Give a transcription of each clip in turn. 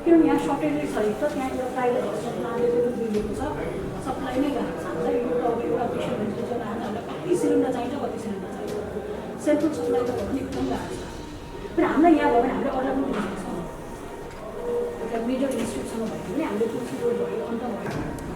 किनभने यहाँ सर्टेज छ त त्यहाँ एउटा प्राइभेट हस्पिटलले दिएको छ सप्लाई नै गरेको छ हामीलाई एउटा पेसेन्ट भनेपछि चाहिँ हामीलाई कति सिलिन्डर चाहिन्छ कति सिलिन्डर चाहिन्छ सेल्फोन सप्लाई त भन्ने एकदम गाह्रो छ फेरि हामीलाई यहाँ भयो भने हामीले अर्डर पनि दिएको छ एउटा मेजर इन्स्टिट्युटसँग भयो भने हामीले तुलसी रोड भयो अन्त भयो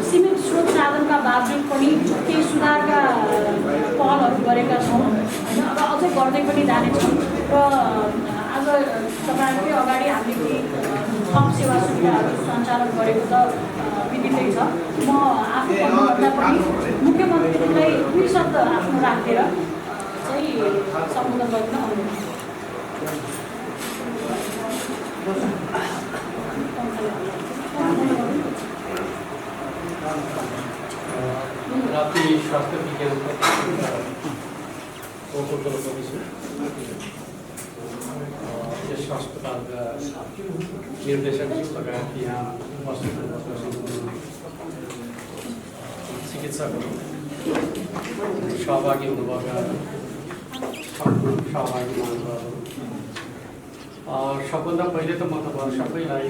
सीमित स्रोत साधनका बावजुद पनि केही सुधारका पहलहरू गरेका छौँ होइन अब अझै गर्दै पनि जानेछौँ र आज तपाईँहरूकै अगाडि हामीले थप सेवा सुविधाहरू सञ्चालन गरेको त विदितै छ म आफू भन्नुभन्दा पनि मुख्यमन्त्रीलाई दुई शब्द आफ्नो राखेर चाहिँ सम्बोधन गर्न अनुरोध राति स्वास्थ्य विज्ञान यस अस्पतालका निर्देशकज्यू लगायत यहाँ उपस्थित चिकित्सकहरू सहभागी हुनुभएका सहभागी महानुभावहरू सबभन्दा पहिले त म तपाईँहरू सबैलाई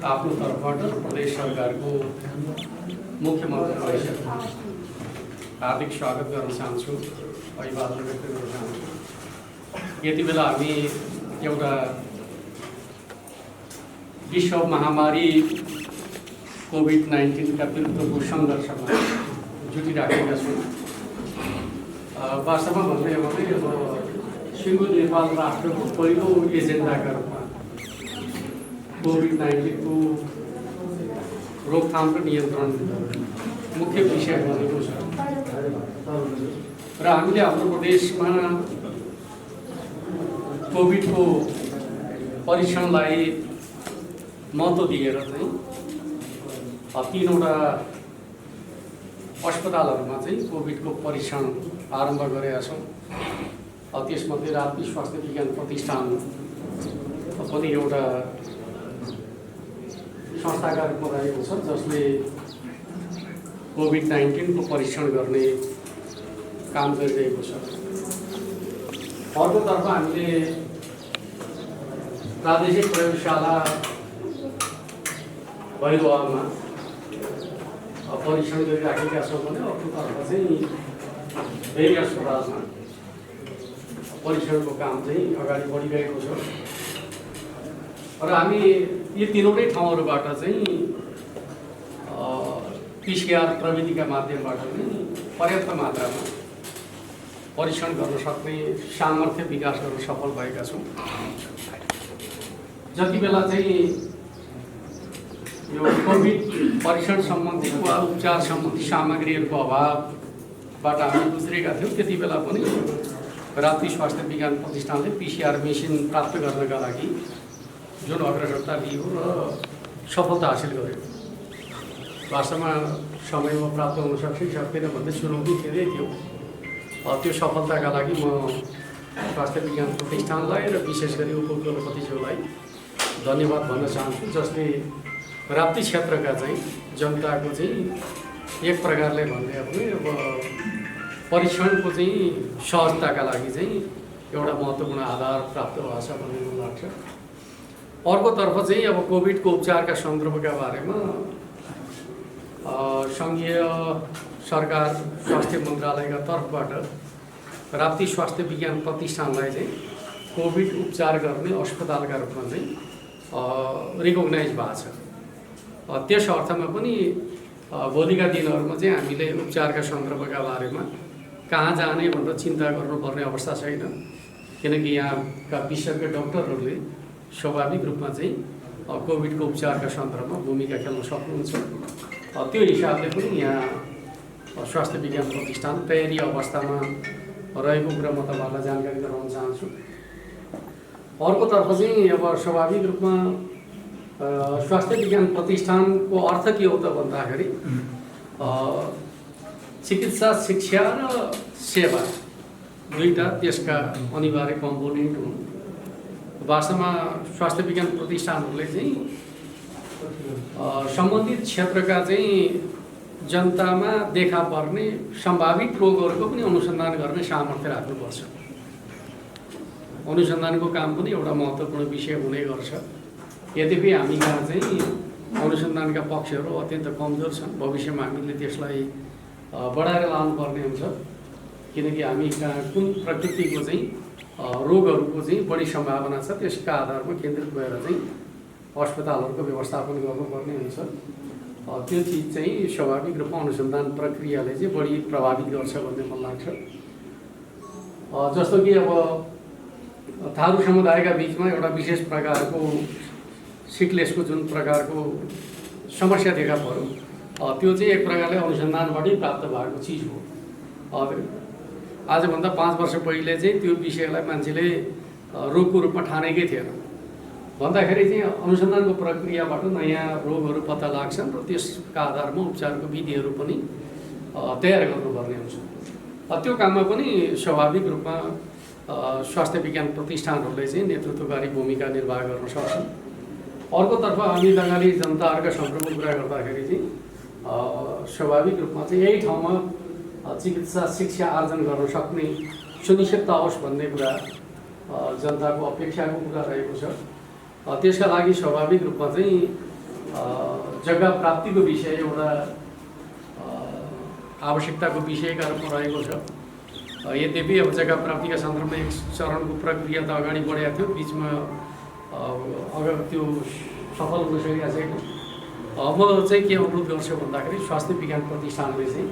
आफ्नो तर्फबाट प्रदेश सरकारको मुख्यमन्त्री परिषद हार्दिक स्वागत गर्न चाहन्छु अभिवादन व्यक्त गर्न चाहन्छु यति बेला हामी एउटा विश्व महामारी कोभिड-19 का विरुद्धको सङ्घर्षमा जुटिराखेका छौँ वास्तवमा भन्ने हो भने अब सिङ्गो नेपाल राष्ट्रको पहिलो एजेन्डाका रूपमा कोभिड-19 को रोकथाम र नियन्त्रण मुख्य विषय बनेको छ र हामीले हाम्रो प्रदेशमा कोभिडको परीक्षणलाई महत्त्व दिएर चाहिँ तीनवटा अस्पतालहरूमा चाहिँ कोभिडको परीक्षण आरम्भ गरेका छौँ त्यसमध्ये राष्ट्रिय स्वास्थ्य विज्ञान प्रतिष्ठान पनि एउटा संस्थाका रूपमा रहेको छ जसले कोभिड-19 को परीक्षण गर्ने काम गरिरहेको छ अर्कोतर्फ हामीले प्रादेशिक प्रयोगशाला भैरवालमा परीक्षण गरिराखेका छौँ भने अर्कोतर्फ चाहिँ धेरै अस्पतालमा परीक्षणको काम चाहिँ अगाडि बढिरहेको छ र हामी यी तीनवटै ठाउँहरूबाट चाहिँ पीसीआर प्रविधिका माध्यमबाट पनि पर्याप्त मात्रामा परीक्षण गर्न सक्ने सामर्थ्य विकास गर्न सफल भएका छौँ जति बेला चाहिँ यो कोभिड परीक्षण सम्बन्धी वा उपचार सम्बन्धी सामग्रीहरूको अभावबाट हामी गुज्रेका थियौँ त्यति बेला पनि राप्ती स्वास्थ्य विज्ञान प्रतिष्ठानले PCR मेसिन प्राप्त गर्नका लागि जुन अग्रसरता लियो र सफलता हासिल गर्यो। वास्तवमा समयमा प्राप्त हुन सक्छ कि सक्दैन भन्ने चुनौती धेरै थियो। त्यो सफलताका लागि म स्वास्थ्य विज्ञान प्रतिष्ठानलाई र विशेष गरी उपकुलपतिज्यूलाई धन्यवाद भन्न चाहन्छु, जसले राप्ती क्षेत्रका चाहिँ जनताको चाहिँ एक प्रकारले भन्ने हो भने अब परीक्षणको चाहिँ सहजताका लागि चाहिँ एउटा महत्त्वपूर्ण आधार प्राप्त भएको छ भन्ने मलाई लाग्छ। अर्कोतर्फ चाहिँ अब कोभिडको उपचारका सन्दर्भका बारेमा सङ्घीय सरकार स्वास्थ्य मन्त्रालयका तर्फबाट राप्ती स्वास्थ्य विज्ञान प्रतिष्ठानलाई चाहिँ कोभिड उपचार गर्ने अस्पतालका रूपमा चाहिँ रिकगनाइज भएको छ। त्यस अर्थमा पनि भोलिका दिनहरूमा चाहिँ हामीले उपचारका सन्दर्भका बारेमा कहाँ जाने भनेर चिन्ता गर्नुपर्ने अवस्था छैन, किनकि यहाँका विशेषज्ञ डाक्टरहरूले स्वाभाविक रूपमा चाहिँ कोभिडको उपचारका सन्दर्भमा भूमिका खेल्न सक्नुहुन्छ। त्यो हिसाबले पनि यहाँ स्वास्थ्य विज्ञान प्रतिष्ठान तयारी अवस्थामा रहेको कुरा म तपाईँहरूलाई जानकारी गराउन चाहन्छु। अर्कोतर्फ चाहिँ अब स्वाभाविक रूपमा स्वास्थ्य विज्ञान प्रतिष्ठानको अर्थ के हो त भन्दाखेरि चिकित्सा शिक्षा र सेवा दुईटा त्यसका अनिवार्य कम्पोनेन्ट हुन्। वास्तवमा स्वास्थ्य विज्ञान प्रतिष्ठानहरूले चाहिँ सम्बन्धित क्षेत्रका चाहिँ जनतामा देखा पर्ने सम्भावित रोगहरूको पनि अनुसन्धान गर्ने सामर्थ्य राख्नुपर्छ। अनुसन्धानको काम पनि एउटा महत्त्वपूर्ण विषय हुने गर्छ। यद्यपि हामी कहाँ चाहिँ अनुसन्धानका पक्षहरू अत्यन्त कमजोर छन्। भविष्यमा हामीले त्यसलाई बढाएर लानुपर्ने हुन्छ, किनकि हामी कहाँ कुन प्रकृतिको चाहिँ रोगहरूको चाहिँ बढी सम्भावना छ त्यसका आधारमा केन्द्रित भएर चाहिँ अस्पतालहरूको व्यवस्थापन गर्नुपर्ने हुन्छ। त्यो चिज चाहिँ स्वाभाविक रूपमा अनुसन्धान प्रक्रियाले चाहिँ बढी प्रभावित गर्छ भन्ने मलाई लाग्छ। जस्तो कि अब थारू समुदायका बिचमा एउटा विशेष प्रकारको सिकलेसको जुन प्रकारको समस्या देखा पर्यो, त्यो चाहिँ एक प्रकारले अनुसन्धानबाटै प्राप्त भएको चिज हो। आजभन्दा 5 वर्ष पहिले चाहिँ त्यो विषयलाई मान्छेले रोगको रूपमा ठानेकै थिएन। भन्दाखेरि चाहिँ अनुसन्धानको प्रक्रियाबाट नयाँ रोगहरू पत्ता लाग्छन् र त्यसका आधारमा उपचारको विधिहरू पनि तयार गर्नुपर्ने हुन्छ। त्यो काममा पनि स्वाभाविक रूपमा स्वास्थ्य विज्ञान प्रतिष्ठानहरूले चाहिँ नेतृत्वकारी भूमिका निर्वाह गर्न सक्छन्। अर्कोतर्फ हामी बङ्गाली जनताहरूका सन्दर्भमा कुरा गर्दाखेरि चाहिँ स्वाभाविक रूपमा चाहिँ यही ठाउँमा चिकित्सा शिक्षा आर्जन गर्न सक्ने सुनिश्चितता होस् भन्ने कुरा जनताको अपेक्षाको कुरा रहेको छ। त्यसका लागि स्वाभाविक रूपमा चाहिँ जग्गा प्राप्तिको विषय एउटा आवश्यकताको विषयका रूपमा रहेको छ। यद्यपि अब जग्गा प्राप्तिका सन्दर्भमा एक चरणको प्रक्रिया त अगाडि बढेको थियो, बिचमा अगर त्यो सफल हुन सकेको छैन। म चाहिँ के अनुरोध गर्छु भन्दाखेरि स्वास्थ्य विज्ञान प्रतिष्ठानले चाहिँ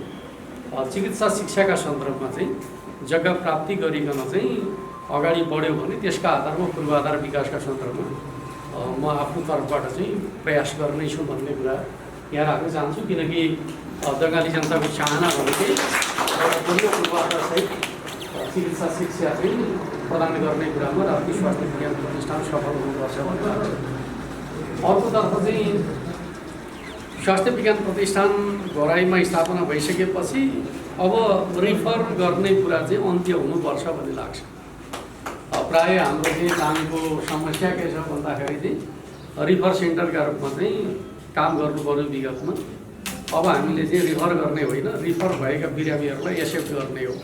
चिकित्सा शिक्षाका सन्दर्भमा चाहिँ जग्गा प्राप्ति गरिकन चाहिँ अगाडि बढ्यो भने त्यसका आधारमा पूर्वाधार विकासका सन्दर्भमा म आफ्नो तर्फबाट चाहिँ प्रयास गर्नेछु भन्ने कुरा यहाँ राख्न चाहन्छु, किनकि बङ्गाली जनताको चाहना भनेकै एउटा बलियो पूर्वाधारसहित चिकित्सा शिक्षा चाहिँ प्रदान गर्ने कुरामा राप्ती स्वास्थ्य विज्ञान प्रतिष्ठान सफल हुनुपर्छ भन्ने लाग्छ। अर्कोतर्फ चाहिँ स्वास्थ्य विज्ञान प्रतिष्ठान घराइमा स्थापना भइसकेपछि अब रिफर गर्ने कुरा चाहिँ अन्त्य हुनुपर्छ भन्ने लाग्छ। प्रायः हाम्रो चाहिँ कामको समस्या के छ भन्दाखेरि चाहिँ रिफर सेन्टरका रूपमा चाहिँ काम गर्नु पर्यो विगतमा। अब हामीले चाहिँ रिफर गर्ने होइन, रिफर भएका बिरामीहरूलाई एक्सेप्ट गर्ने हो।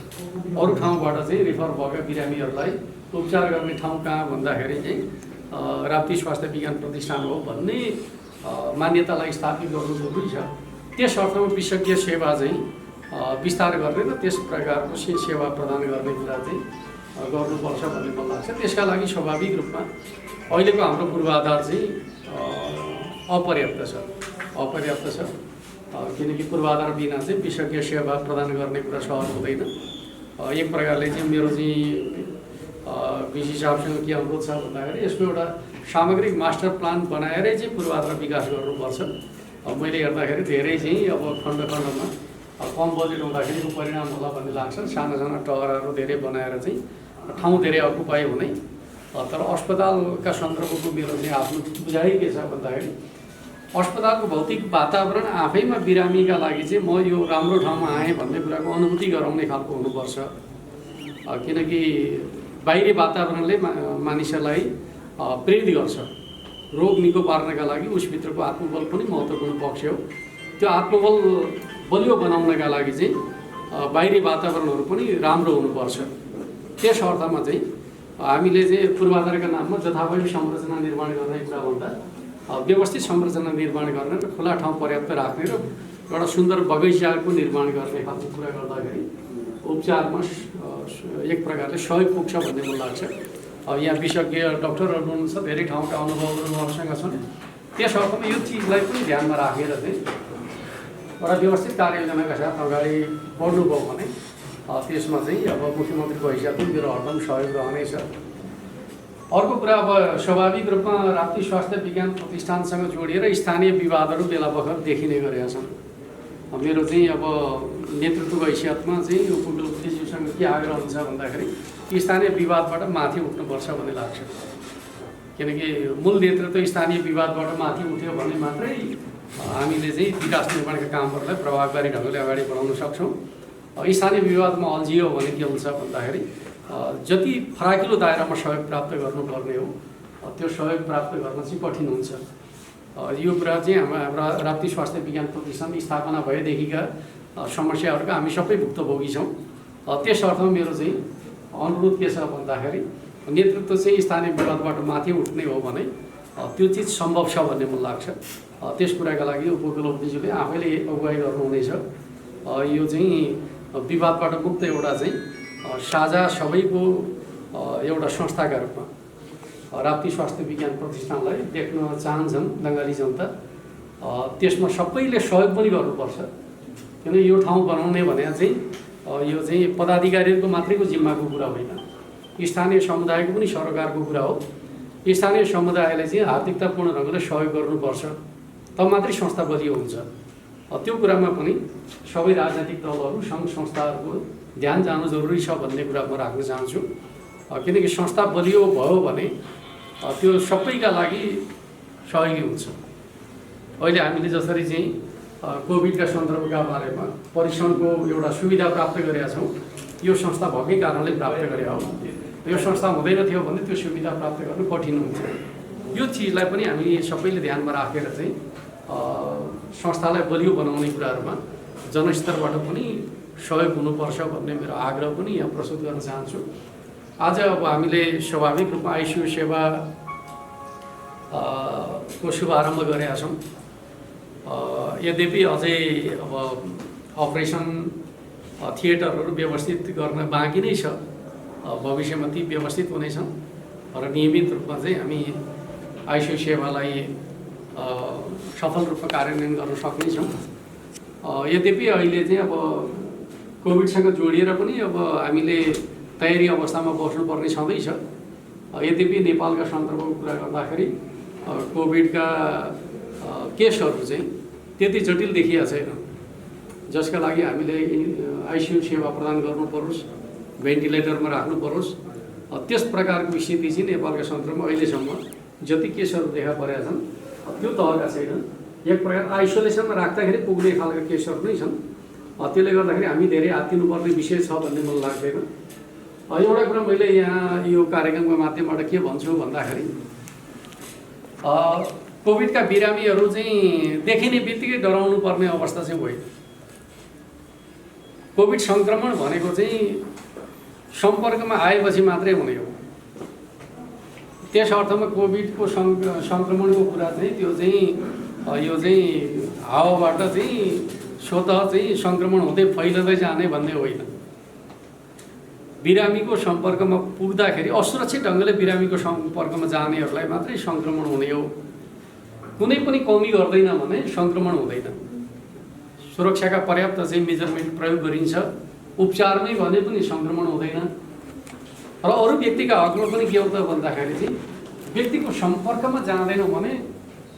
अरू ठाउँबाट चाहिँ रिफर भएका बिरामीहरूलाई उपचार गर्ने ठाउँ कहाँ भन्दाखेरि चाहिँ राप्ती स्वास्थ्य विज्ञान प्रतिष्ठान हो भन्ने मान्यतालाई स्थापित गर्नु जरुरी छ। त्यस अर्थमा विशेषज्ञ सेवा चाहिँ विस्तार गर्ने र त्यस प्रकारको सेवा प्रदान गर्ने कुरा चाहिँ गर्नुपर्छ भन्ने मलाई लाग्छ। त्यसका लागि स्वाभाविक रूपमा अहिलेको हाम्रो पूर्वाधार चाहिँ अपर्याप्त छ, किनकि पूर्वाधार बिना चाहिँ विशेषज्ञ सेवा प्रदान गर्ने कुरा सहज हुँदैन। एक प्रकारले चाहिँ मेरो चाहिँ भिसी साहबसँग के अनुरोध छ भन्दाखेरि यसको एउटा सामग्रिक मास्टर प्लान बनाएरै चाहिँ पूर्वाधार विकास गर्नुपर्छ। मैले हेर्दाखेरि धेरै चाहिँ अब खण्ड खण्डमा कम बजेट हुँदाखेरिको परिणाम होला भन्ने लाग्छ। साना साना टहरहरू धेरै बनाएर चाहिँ ठाउँ धेरै अकुपाई हुने। तर अस्पतालका सन्दर्भको मेरो चाहिँ आफ्नो बुझाइ के छ भन्दाखेरि अस्पतालको भौतिक वातावरण आफैमा बिरामीका लागि चाहिँ म यो राम्रो ठाउँमा आएँ भन्ने कुराको अनुभूति गराउने खालको हुनुपर्छ। किनकि बाहिरी वातावरणले मानिसहरूलाई प्रेरित गर्छ। रोग निको पार्नका लागि उसभित्रको आत्मबल पनि महत्त्वपूर्ण पक्ष हो। त्यो आत्मबल बलियो बनाउनका लागि चाहिँ बाहिरी वातावरणहरू पनि राम्रो हुनुपर्छ। त्यस अर्थमा चाहिँ हामीले चाहिँ पूर्वाधारका नाममा जथाभावी संरचना निर्माण गर्ने कुरा भन्दा व्यवस्थित संरचना निर्माण गर्ने र खुला ठाउँ पर्याप्त राख्ने र एउटा सुन्दर बगैँचाको निर्माण गर्ने खालको कुरा गर्दाखेरि उपचारमा एक प्रकारले सहयोग पुग्छ भन्ने मलाई लाग्छ। यहाँ विशेषज्ञ डक्टरहरू हुनुहुन्छ, धेरै ठाउँका अनुभवहरू उहाँहरूसँग छन्। त्यस अर्थमा यो चिजलाई पनि ध्यानमा राखेर चाहिँ एउटा व्यवस्थित कार्ययोजनाका साथ अगाडि बढ्नुभयो भने त्यसमा चाहिँ अब मुख्यमन्त्रीको हैसियतमा मेरो हरदम सहयोग रहनेछ। अर्को कुरा, अब स्वाभाविक रूपमा राप्ती स्वास्थ्य विज्ञान प्रतिष्ठानसँग जोडिएर स्थानीय विवादहरू बेला बखत देखिने गरेका छन्। मेरो चाहिँ अब नेतृत्वको हैसियतमा चाहिँ उपकुलपतिज्यूसँग के आग्रह हुन्छ भन्दाखेरि स्थानीय विवादबाट माथि उठ्नुपर्छ भन्ने लाग्छ। किनकि मूल नेतृत्व स्थानीय विवादबाट माथि उठ्यो भने मात्रै हामीले चाहिँ विकास निर्माणका कामहरूलाई प्रभावकारी ढङ्गले अगाडि बढाउन सक्छौँ। स्थानीय विवादमा अल्झियो भने के हुन्छ भन्दाखेरि जति फराकिलो दायरामा सहयोग प्राप्त गर्नुपर्ने हो त्यो सहयोग प्राप्त गर्न चाहिँ कठिन हुन्छ। यो कुरा चाहिँ हाम्रा राप्ती स्वास्थ्य विज्ञान प्रतिष्ठान स्थापना भएदेखिका समस्याहरूका हामी सबै भुक्तभोगी छौँ। त्यस अर्थमा मेरो चाहिँ अनुरोध के छ भन्दाखेरि नेतृत्व चाहिँ स्थानीय विवादबाट माथि उठ्ने हो भने त्यो चिज सम्भव छ भन्ने मलाई लाग्छ। त्यस कुराका लागि उपकुलपतिज्यूले आफैले अगुवाई गर्नुहुनेछ। यो चाहिँ विवादबाट मुक्त एउटा चाहिँ साझा सबैको एउटा संस्थाका रूपमा राप्ती स्वास्थ्य विज्ञान प्रतिष्ठानलाई देख्न चाहन्छन् बङ्गाली जनता। त्यसमा सबैले सहयोग पनि गर्नुपर्छ। किनकि यो ठाउँ बनाउने भने चाहिँ यो चाहिँ पदाधिकारीहरूको मात्रैको जिम्माको कुरा होइन, स्थानीय समुदायको पनि सरकारको कुरा हो। स्थानीय समुदायले चाहिँ हार्दिकतापूर्ण ढङ्गले सहयोग गर्नुपर्छ, तब मात्रै संस्था बलियो हुन्छ। त्यो कुरामा पनि सबै राजनैतिक दलहरू सङ्घ संस्थाहरूको ध्यान जानु जरुरी छ भन्ने कुरा म राख्न चाहन्छु। किनकि संस्था बलियो भयो भने त्यो सबैका लागि सहयोगी हुन्छ। अहिले हामीले जसरी चाहिँ कोभिडका सन्दर्भका बारेमा परीक्षणको एउटा सुविधा प्राप्त गरेका छौँ, यो संस्था भएकै कारणले प्राप्त गरे हो। यो संस्था हुँदैन थियो भने त्यो सुविधा प्राप्त गर्नु कठिन हुन्थ्यो। यो चिजलाई पनि हामी सबैले ध्यानमा राखेर चाहिँ संस्थालाई बलियो बनाउने कुराहरूमा जनस्तरबाट पनि सहयोग हुनुपर्छ भन्ने मेरो आग्रह पनि यहाँ प्रस्तुत गर्न चाहन्छु। आज अब हामीले स्वाभाविक रूपमा आइसियु सेवा को शुभारम्भ गरेका छौँ। यद्यपि अझै अब अपरेसन थिएटरहरू व्यवस्थित गर्न बाँकी नै छ। भविष्यमा ती व्यवस्थित हुनेछन् र नियमित रूपमा चाहिँ हामी आइसियु सेवालाई सफल रूपमा कार्यान्वयन गर्न सक्नेछौँ। यद्यपि अहिले चाहिँ अब कोभिडसँग जोडिएर पनि अब हामीले तयारी अवस्थामा बस्नुपर्ने छँदैछ। यद्यपि नेपालका सन्दर्भको कुरा गर्दाखेरि कोभिडका केसहरू चाहिँ त्यति जटिल देखिया छैन, जसका लागि हामीले आइसियु सेवा प्रदान गर्नु परोस्, भेन्टिलेटरमा राख्नु परोस्। त्यस प्रकारको स्थिति चाहिँ नेपालका सन्दर्भमा अहिलेसम्म जति केसहरू देखा परेका छन् त्यो तहका छैनन्। एक प्रकार आइसोलेसनमा राख्दाखेरि पुग्ने खालका केसहरू नै छन्। त्यसले गर्दाखेरि हामी धेरै हात्तिनुपर्ने विषय छ भन्ने मलाई लाग्दैन। एउटा कुरा मैले यहाँ यो कार्यक्रमको माध्यमबाट के भन्छु भन्दाखेरि कोभिडका बिरामीहरू चाहिँ देखिने बित्तिकै डराउनु पर्ने अवस्था चाहिँ होइन। कोभिड सङ्क्रमण भनेको चाहिँ सम्पर्कमा आएपछि मात्रै हुने हो। त्यस अर्थमा कोभिडको सङ्क्रमणको कुरा चाहिँ त्यो चाहिँ यो चाहिँ हावाबाट चाहिँ स्वतः चाहिँ सङ्क्रमण हुँदै फैलिँदै जाने भन्ने होइन। बिरामीको सम्पर्कमा पुग्दाखेरि असुरक्षित ढङ्गले बिरामीको सम्पर्कमा जानेहरूलाई मात्रै सङ्क्रमण हुने हो। कुनै पनि कमी गर्दैन भने सङ्क्रमण हुँदैन। सुरक्षाका पर्याप्त चाहिँ मेजरमेन्ट प्रयोग गरिन्छ, उपचारमै भने पनि सङ्क्रमण हुँदैन। र अरू व्यक्तिका हकमा पनि के हो त भन्दाखेरि चाहिँ व्यक्तिको सम्पर्कमा जाँदैनौँ भने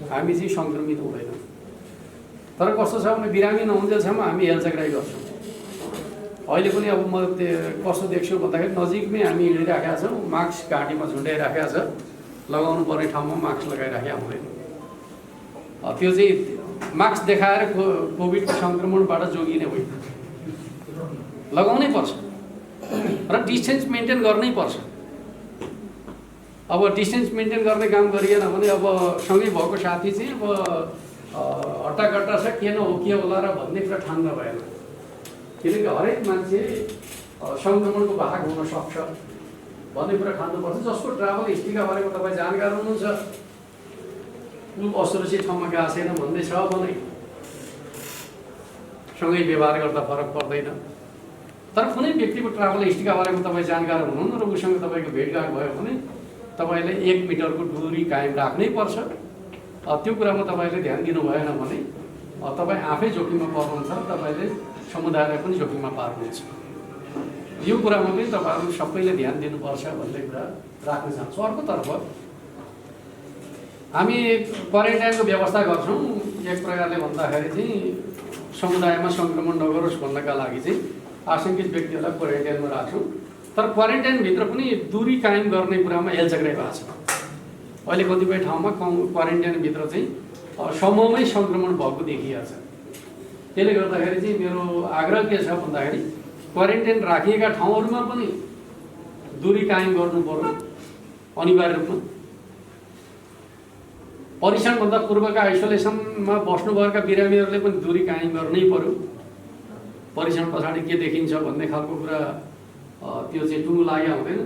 हामी चाहिँ सङ्क्रमित हुँदैनौँ। तर कस्तो छ भने बिरामी नहुन्जेलसम्म हामी हेलचक्राइ गर्छौँ। अहिले पनि अब म कस्तो देख्छु भन्दाखेरि नजिकमै हामी हिँडिराखेका छौँ, मास्क घाँटीमा झुन्डाइराखेका छ, लगाउनु पर्ने ठाउँमा मास्क लगाइराखेका हुँदैन। त्यो चाहिँ मास्क देखाएर कोभिडको सङ्क्रमणबाट जोगिने होइन, लगाउनै पर्छ र डिस्टेन्स मेन्टेन गर्नै पर्छ। अब डिस्टेन्स मेन्टेन गर्ने काम गरिएन भने अब सँगै भएको साथी चाहिँ अब हट्टाकट्टा छ के न हो के होला र भन्ने कुरा ठान्न भएन, किनकि हरेक मान्छे सङ्क्रमणको भाग हुन सक्छ भन्ने कुरा ठान्नुपर्छ। जसको ट्राभल हिस्ट्रीका बारेमा तपाईँ जानकार हुनुहुन्छ, ऊ असुरक्षित ठाउँमा गएको छैन भन्ने छ भने सँगै व्यवहार गर्दा फरक पर्दैन। तर कुनै व्यक्तिको ट्राभल हिस्ट्रीका बारेमा तपाईँ जानकार हुनुहुन्न र उसँग तपाईँको भेटघाट भयो भने तपाईँले 1 मिटरको दूरी कायम राख्नै पर्छ। त्यो कुरामा तपाईँले ध्यान दिनु भएन भने तपाईँ आफै जोखिममा पर्नुहुन्छ र तपाईँले समुदायलाई पनि जोखिममा पार्नुहुन्छ। यो कुरामा पनि तपाईँहरू सबैले ध्यान दिनुपर्छ भन्ने कुरा राख्न चाहन्छु। अर्कोतर्फ हामी क्वारेन्टाइनको व्यवस्था गर्छौँ, एक प्रकारले भन्दाखेरि चाहिँ समुदायमा सङ्क्रमण नगरोस् भन्नका लागि चाहिँ आशङ्कित व्यक्तिहरूलाई क्वारेन्टाइनमा राख्छौँ। तर क्वारेन्टाइनभित्र पनि दूरी कायम गर्ने कुरामा हेलचक्राइ भएको छ। अहिले कतिपय ठाउँमा क्वारेन्टाइनभित्र चाहिँ समूहमै सङ्क्रमण भएको देखिएको छ। त्यसले गर्दाखेरि चाहिँ मेरो आग्रह के छ भन्दाखेरि क्वारेन्टाइन राखिएका ठाउँहरूमा पनि दूरी कायम गर्नु पर्यो अनिवार्य रूपमा। परीक्षणभन्दा पूर्वका आइसोलेसनमा बस्नुभएका बिरामीहरूले पनि दूरी कायम गर्नै पर्यो। परीक्षण पछाडि के देखिन्छ भन्ने खालको कुरा त्यो चाहिँ टुङ्गो लाग्यो हुँदैन।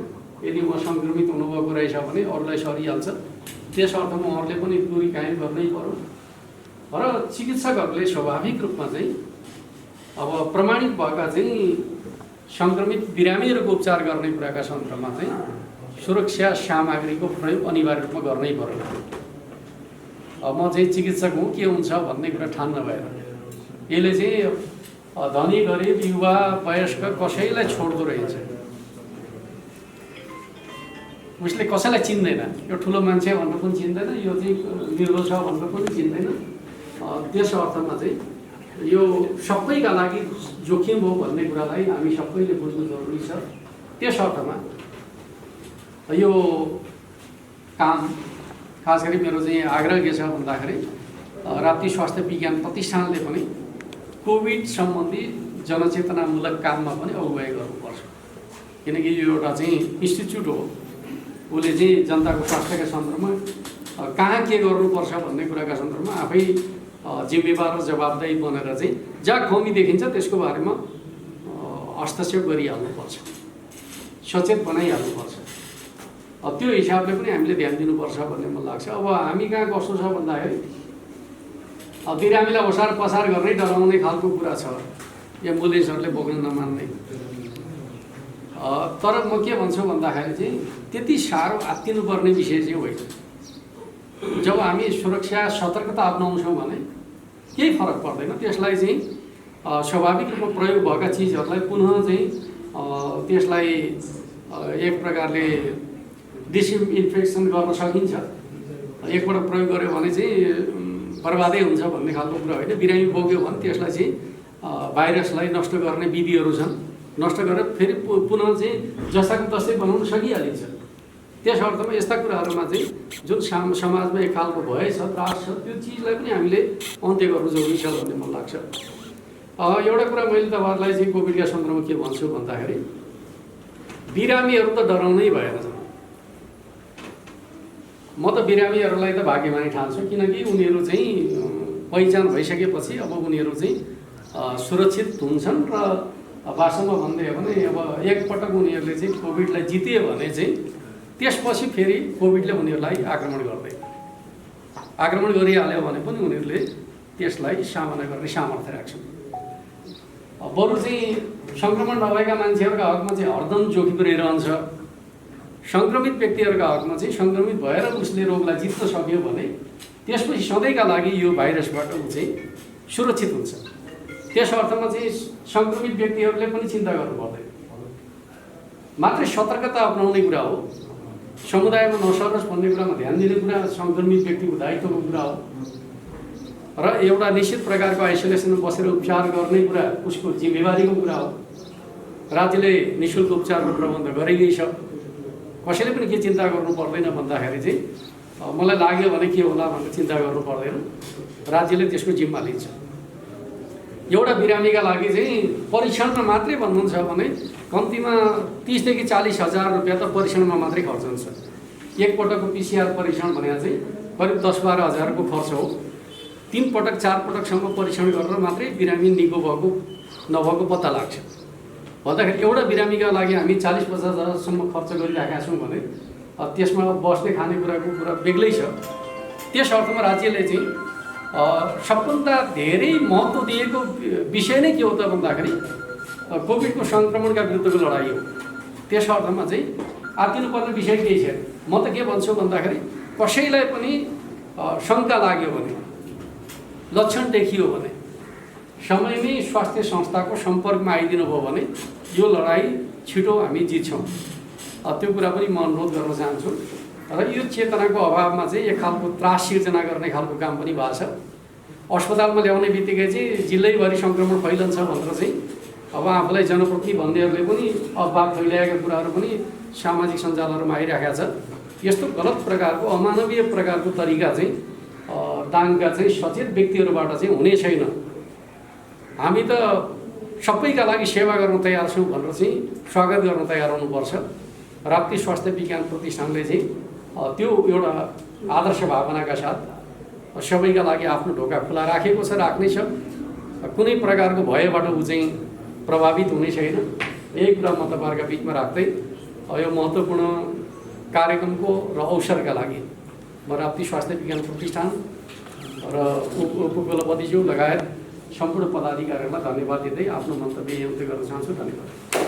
यदि म सङ्क्रमित हुनुभएको रहेछ भने अरूलाई सरिहाल्छ, त्यस अर्थमा उहाँहरूले पनि दूरी कायम गर्नै पर्यो। र चिकित्सकहरूले स्वाभाविक रूपमा चाहिँ अब प्रमाणित भएका चाहिँ सङ्क्रमित बिरामीहरूको उपचार गर्ने कुराका सन्दर्भमा चाहिँ सुरक्षा सामग्रीको प्रयोग अनिवार्य रूपमा गर्नै पर्यो। अब म चाहिँ चिकित्सक हुँ, के हुन्छ भन्ने कुरा ठान्न भएर यसले चाहिँ धनी गरिब युवा वयस्क कसैलाई छोड्दो रहेछ। उसले कसैलाई चिन्दैन, यो ठुलो मान्छे भन्नु पनि चिन्दैन, यो चाहिँ निर्दोष छ भन्नु पनि चिन्दैन। त्यस अर्थमा चाहिँ यो सबैका लागि जोखिम हो भन्ने कुरालाई हामी सबैले बुझ्नु जरुरी छ। त्यस अर्थमा यो काम खास गरी मेरो चाहिँ आग्रह के छ भन्दाखेरि राप्ती स्वास्थ्य विज्ञान प्रतिष्ठानले पनि कोभिड सम्बन्धी जनचेतनामूलक काममा पनि अगुवाई गर्नुपर्छ। किनकि यो एउटा चाहिँ इन्स्टिच्युट हो, उसले चाहिँ जनताको स्वास्थ्यका सन्दर्भमा कहाँ के गर्नुपर्छ भन्ने कुराका सन्दर्भमा आफै जिम्मेवार र जवाबदेही बनेर चाहिँ जहाँ कमी देखिन्छ त्यसको बारेमा हस्तक्षेप गरिहाल्नुपर्छ, सचेत बनाइहाल्नुपर्छ। त्यो हिसाबले पनि हामीले ध्यान दिनुपर्छ भन्ने मलाई लाग्छ। अब हामी कहाँ कस्तो छ भन्दाखेरि बिरामीलाई ओसार पसार गर्नै डराउने खालको कुरा छ, एम्बुलेन्सहरूले बोक्न नमान्ने। तर म के भन्छु भन्दाखेरि चाहिँ त्यति साह्रो आत्तिनुपर्ने विषय चाहिँ होइन। जब हामी सुरक्षा सतर्कता अपनाउँछौँ भने केही फरक पर्दैन। त्यसलाई चाहिँ स्वाभाविक रूपमा प्रयोग भएका चिजहरूलाई पुनः चाहिँ त्यसलाई एक प्रकारले डिसइन्फेक्सन गर्न सकिन्छ। एकपल्ट प्रयोग गर्यो भने चाहिँ बर्बादै हुन्छ भन्ने खालको कुरा होइन। बिरामी बोक्यो भने त्यसलाई चाहिँ भाइरसलाई नष्ट गर्ने विधिहरू छन्, नष्ट गरेर फेरि पुनः चाहिँ जस्ताको तस्तै बनाउन सकिहालिन्छ। त्यस अर्थमा यस्ता कुराहरूमा चाहिँ जुन समाजमा एक खालको भय छ, त्रास छ, त्यो चिजलाई पनि हामीले अन्त्य गर्नु जरुरी छ भन्ने मलाई लाग्छ। एउटा कुरा मैले तपाईँहरूलाई चाहिँ कोभिडका सन्दर्भमा के भन्छु भन्दाखेरि बिरामीहरू त डराउनै भएन। म त बिरामीहरूलाई त भाग्यमानी ठान्छु, किनकि उनीहरू चाहिँ पहिचान भइसकेपछि अब उनीहरू चाहिँ सुरक्षित हुन्छन् र वास्तवमा भन्दै हो भने अब एकपटक उनीहरूले चाहिँ कोभिडलाई जित्यो भने चाहिँ त्यसपछि फेरि कोभिडले उनीहरूलाई आक्रमण गर्दैन। आक्रमण गरिहाल्यो भने पनि उनीहरूले त्यसलाई सामना गर्ने सामर्थ्य राख्छन्। बरु चाहिँ सङ्क्रमण नभएका मान्छेहरूका हकमा चाहिँ हरदम जोखिम रहिरहन्छ। सङ्क्रमित व्यक्तिहरूका हकमा चाहिँ सङ्क्रमित भएर उसले रोगलाई जित्न सक्यो भने त्यसपछि सधैँका लागि यो भाइरसबाट ऊ चाहिँ सुरक्षित हुन्छ। त्यस अर्थमा चाहिँ सङ्क्रमित व्यक्तिहरूले पनि चिन्ता गर्नु पर्दैन, मात्रै सतर्कता अपनाउने कुरा हो। समुदायमा नसरोस् भन्ने कुरामा ध्यान दिने कुरा सङ्क्रमित व्यक्तिको दायित्वको कुरा हो र एउटा निश्चित प्रकारको आइसोलेसनमा बसेर उपचार गर्ने कुरा उसको जिम्मेवारीको कुरा हो। राज्यले निःशुल्क उपचारको प्रबन्ध गरेकै छ। कसैले पनि के चिन्ता गर्नु पर्दैन भन्दाखेरि चाहिँ मलाई लाग्यो भने के होला भनेर चिन्ता गर्नु पर्दैन, राज्यले त्यसको जिम्मा लिन्छ। एउटा बिरामीका लागि चाहिँ परीक्षणमा मात्रै भन्नुहुन्छ भने कम्तीमा 30 देखि 40 हजार रुपियाँ त परीक्षणमा मात्रै खर्च हुन्छ। एकपटकको PCR परीक्षण भनेको चाहिँ करिब 10-12 हजारको खर्च हो। 3 पटक 4 पटकसम्म परीक्षण गरेर मात्रै बिरामी निको भएको नभएको पत्ता लाग्छ। भन्दाखेरि एउटा बिरामीका लागि हामी 40-50 हजारसम्म खर्च गरिरहेका छौँ भने त्यसमा बस्ने खानेकुराको कुरा बेग्लै छ। त्यस अर्थमा राज्यले चाहिँ सबभन्दा धेरै महत्त्व दिएको विषय नै के हो त भन्दाखेरि कोभिडको सङ्क्रमणका विरुद्धको लडाइँ हो। त्यस अर्थमा चाहिँ आत्तिनुपर्ने विषय केही छैन। म त के भन्छु भन्दाखेरि कसैलाई पनि शङ्का लाग्यो भने, लक्षण देखियो भने समयमै स्वास्थ्य संस्थाको सम्पर्कमा आइदिनु भयो भने यो लडाइँ छिटो हामी जित्छौँ। त्यो कुरा पनि म अनुरोध गर्न चाहन्छु। र यो चेतनाको अभावमा चाहिँ एक खालको त्रास सिर्जना गर्ने खालको काम पनि भएको छ। अस्पतालमा ल्याउने बित्तिकै चाहिँ जिल्लैभरि सङ्क्रमण फैलन्छ भनेर चाहिँ अब आफूलाई जनप्रति भन्नेहरूले पनि अफवाह फैलाएका कुराहरू पनि सामाजिक सञ्जालहरूमा आइरहेको छ। यस्तो गलत प्रकारको अमानवीय प्रकारको तरिका चाहिँ दाङका चाहिँ सचेत व्यक्तिहरूबाट चाहिँ हुने छैन। हामी त सबैका लागि सेवा गर्न तयार छौँ भनेर चाहिँ स्वागत गर्न तयार हुनुपर्छ। राप्ती स्वास्थ्य विज्ञान प्रतिष्ठानले चाहिँ त्यो एउटा आदर्श भावनाका साथ सबैका लागि आफ्नो ढोका खुला राखेको छ, राख्ने छ। कुनै प्रकारको भयबाट ऊ चाहिँ प्रभावित हुने छैन। यही कुरा म तपाईँहरूका बिचमा राख्दै यो महत्त्वपूर्ण कार्यक्रमको र अवसरका लागि म राप्ती स्वास्थ्य विज्ञान प्रतिष्ठान र उपकुलपतिज्यू लगायत सम्पूर्ण पदाधिकारीहरूलाई धन्यवाद दिँदै आफ्नो मन्तव्य अन्त्य गर्न चाहन्छु। धन्यवाद।